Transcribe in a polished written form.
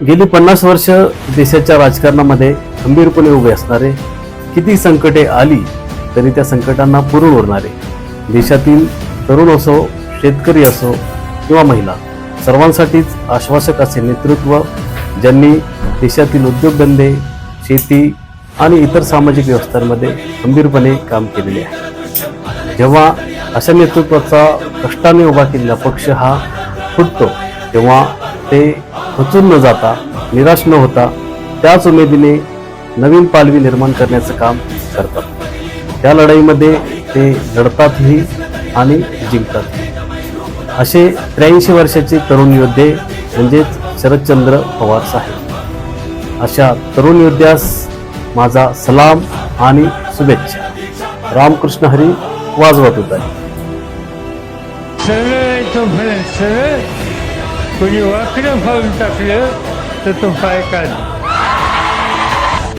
गेली 50 वर्ष देशाच्या राजकारणामध्ये खंबीरपणे उभे असणारे, किती संकटे आली तरी त्या संकटांना पुरून उरणारे, देशातील तरुण असो, शेतकरी असो किंवा महिला, सर्वांसाठीच आश्वासक असे नेतृत्व ज्यांनी देशातील उद्योगधंदे, शेती आणि इतर सामाजिक व्यवस्थांमध्ये खंबीरपणे काम केलेले आहे. जेव्हा अशा नेतृत्वाचा कष्टाने उभा केलेला पक्ष हा फुटतो तेव्हा ते खचून न जाता, निराश न होता, त्याच उमेदीने नवीन पालवी निर्माण करण्याचं काम करतात. त्या लढाईमध्ये ते लढतातही आणि जिंकतात. असे 83 वर्षाचे तरुण योद्धे म्हणजेच शरदचंद्र पवार साहेब. अशा तरुण योद्ध्यास माझा सलाम आणि शुभेच्छा. रामकृष्ण हरी. वाजवत होता सरळ कोणी वाकडं पाऊल टाकलं तर तो पाय काढ.